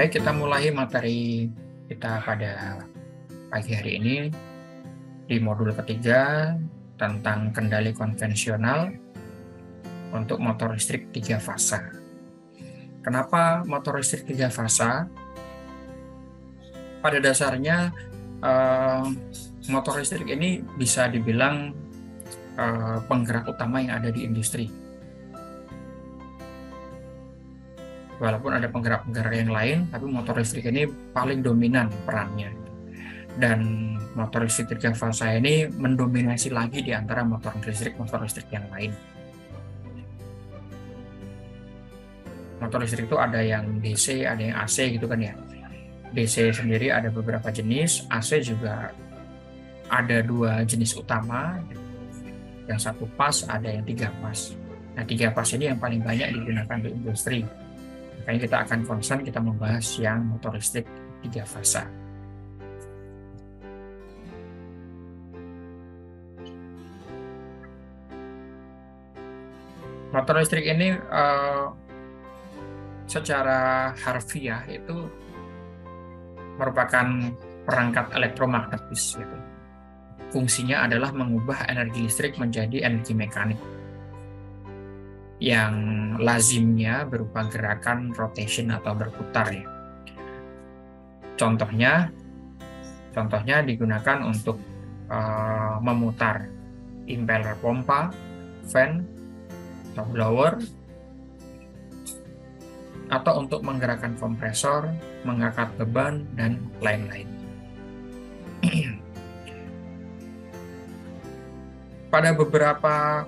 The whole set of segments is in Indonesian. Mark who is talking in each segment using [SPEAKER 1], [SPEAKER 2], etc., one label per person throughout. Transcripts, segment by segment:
[SPEAKER 1] Baik, kita mulai materi kita pada pagi hari ini di modul ketiga tentang kendali konvensional untuk motor listrik 3 fasa. Kenapa motor listrik 3 fasa? Pada dasarnya motor listrik ini bisa dibilang penggerak utama yang ada di industri. Walaupun ada penggerak-penggerak yang lain, tapi motor listrik ini paling dominan perannya. Dan motor listrik 3 fasa ini mendominasi lagi di antara motor listrik yang lain. Motor listrik itu ada yang DC, ada yang AC gitu kan ya. DC sendiri ada beberapa jenis, AC juga ada 2 jenis utama. Yang 1 pas, ada yang 3 pas. Nah, 3 pas ini yang paling banyak digunakan di industri. Makanya kita akan concern, kita membahas yang motor listrik 3 fasa. Motor listrik ini secara harfiah itu merupakan perangkat elektromagnetis gitu. Fungsinya adalah mengubah energi listrik menjadi energi mekanik yang lazimnya berupa gerakan rotation atau berputar ya. Contohnya digunakan untuk memutar impeller pompa, fan, atau blower, atau untuk menggerakkan kompresor, mengangkat beban, dan lain-lain. Pada beberapa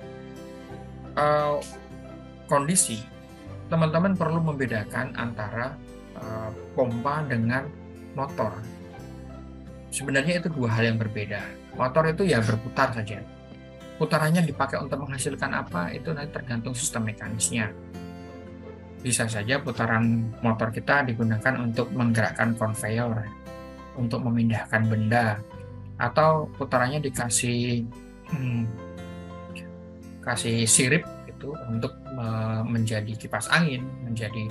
[SPEAKER 1] kondisi, teman-teman perlu membedakan antara pompa dengan motor. Sebenarnya itu 2 hal yang berbeda. Motor itu ya berputar saja. Putarannya dipakai untuk menghasilkan apa, itu nanti tergantung sistem mekanisnya. Bisa saja putaran motor kita digunakan untuk menggerakkan konveyor, untuk memindahkan benda, atau putarannya dikasih sirip gitu untuk menjadi kipas angin, menjadi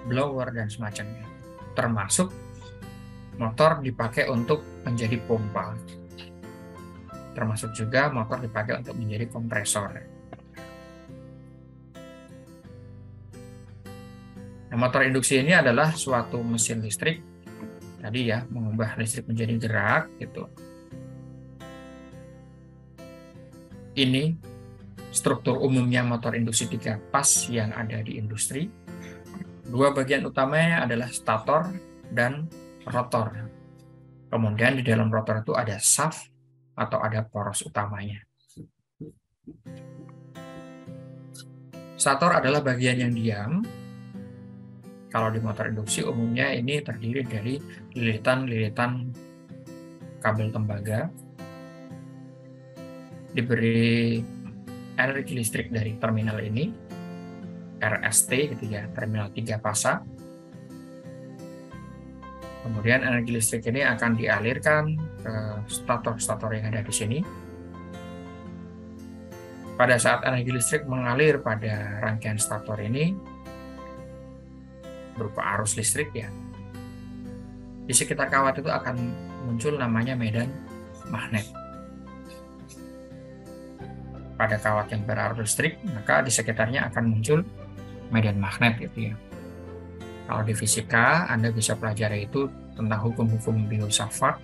[SPEAKER 1] blower dan semacamnya. Termasuk motor dipakai untuk menjadi pompa. Termasuk juga motor dipakai untuk menjadi kompresor. Nah, motor induksi ini adalah suatu mesin listrik, tadi ya, mengubah listrik menjadi gerak gitu. Ini struktur umumnya motor induksi 3 pas yang ada di industri. 2 bagian utamanya adalah stator dan rotor. Kemudian di dalam rotor itu ada shaft atau ada poros utamanya. Stator adalah bagian yang diam. Kalau di motor induksi umumnya ini terdiri dari lilitan-lilitan kabel tembaga, diberi energi listrik dari terminal ini, RST gitu ya, terminal 3 fasa. Kemudian energi listrik ini akan dialirkan ke stator-stator yang ada di sini. Pada saat energi listrik mengalir pada rangkaian stator ini, berupa arus listrik ya, di sekitar kawat itu akan muncul namanya medan magnet. Pada kawat yang berarus listrik, maka di sekitarnya akan muncul medan magnet gitu ya. Kalau di fisika, Anda bisa pelajari itu tentang hukum-hukum Biot-Savart.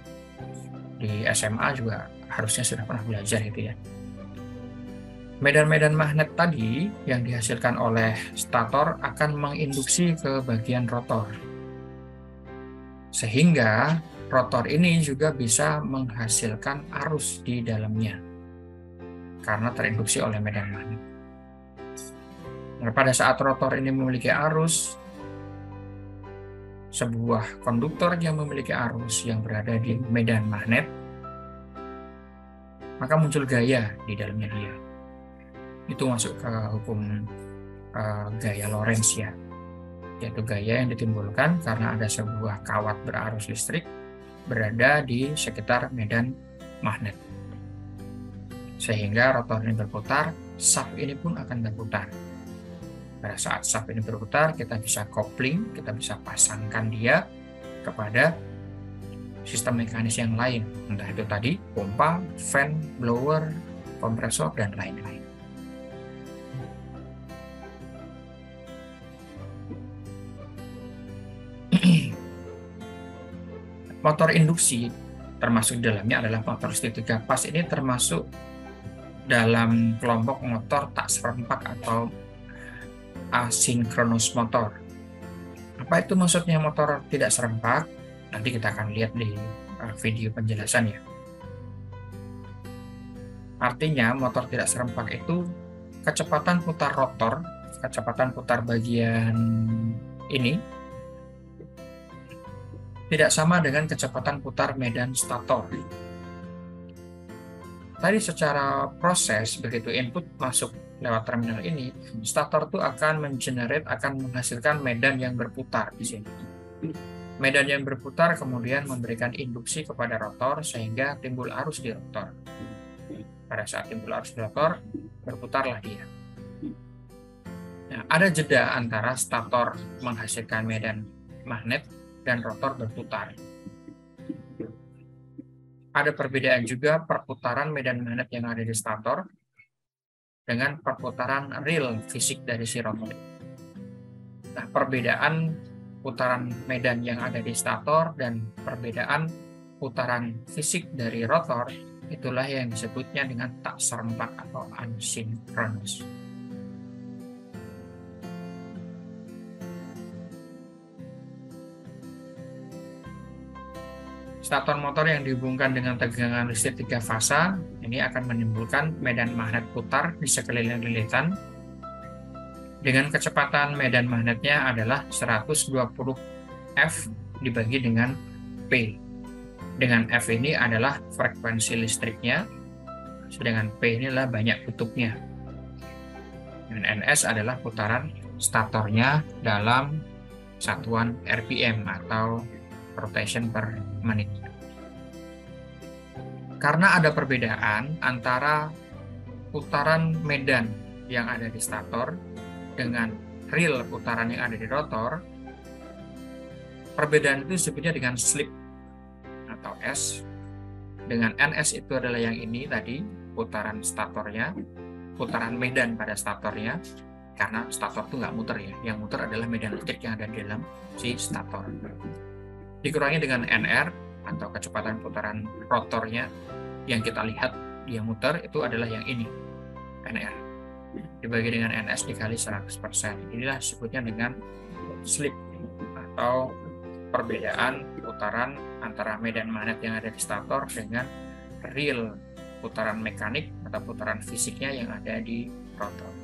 [SPEAKER 1] Di SMA juga harusnya sudah pernah belajar itu ya. Medan-medan magnet tadi yang dihasilkan oleh stator akan menginduksi ke bagian rotor. Sehingga rotor ini juga bisa menghasilkan arus di dalamnya karena terinduksi oleh medan magnet. Nah, pada saat rotor ini memiliki arus, sebuah konduktor yang memiliki arus yang berada di medan magnet, maka muncul gaya di dalamnya dia. Itu masuk ke hukum gaya Lorentz ya, yaitu gaya yang ditimbulkan karena ada sebuah kawat berarus listrik berada di sekitar medan magnet. Sehingga rotor ini berputar, shaft ini pun akan berputar. Pada saat shaft ini berputar, kita bisa coupling, kita bisa pasangkan dia kepada sistem mekanis yang lain, entah itu tadi pompa, fan, blower, kompresor, dan lain-lain. Motor induksi termasuk di dalamnya adalah motor setir 3 pas. Ini termasuk dalam kelompok motor tak serempak atau asinkronus motor. Apa itu maksudnya motor tidak serempak? Nanti kita akan lihat di video penjelasannya. Artinya motor tidak serempak itu kecepatan putar rotor, kecepatan putar bagian ini tidak sama dengan kecepatan putar medan stator. Tadi secara proses, begitu input masuk lewat terminal ini, stator itu akan menghasilkan medan yang berputar di sini. Medan yang berputar kemudian memberikan induksi kepada rotor sehingga timbul arus di rotor. Pada saat timbul arus di rotor, berputarlah dia. Nah, ada jeda antara stator menghasilkan medan magnet dan rotor berputar. Ada perbedaan juga perputaran medan magnet yang ada di stator dengan perputaran real fisik dari si rotor. Nah, perbedaan putaran medan yang ada di stator dan perbedaan putaran fisik dari rotor, itulah yang disebutnya dengan tak serempak atau asinkronus. Stator motor yang dihubungkan dengan tegangan listrik 3 fasa ini akan menimbulkan medan magnet putar di sekeliling lilitan dengan kecepatan medan magnetnya adalah 120 F dibagi dengan P. Dengan F ini adalah frekuensi listriknya, sedangkan P inilah banyak kutubnya. Dan NS adalah putaran statornya dalam satuan RPM atau rotation per menit. Karena ada perbedaan antara putaran medan yang ada di stator dengan real putaran yang ada di rotor, perbedaan itu disebutnya dengan slip atau S. Dengan NS itu adalah yang ini tadi, putaran statornya, putaran medan pada statornya, karena stator itu nggak muter ya, yang muter adalah medan listrik yang ada di dalam si stator. Dikurangi dengan NR atau kecepatan putaran rotornya yang kita lihat dia muter, itu adalah yang ini, NR. Dibagi dengan NS dikali 100%. Inilah disebutnya dengan slip atau perbedaan putaran antara medan magnet yang ada di stator dengan real putaran mekanik atau putaran fisiknya yang ada di rotor.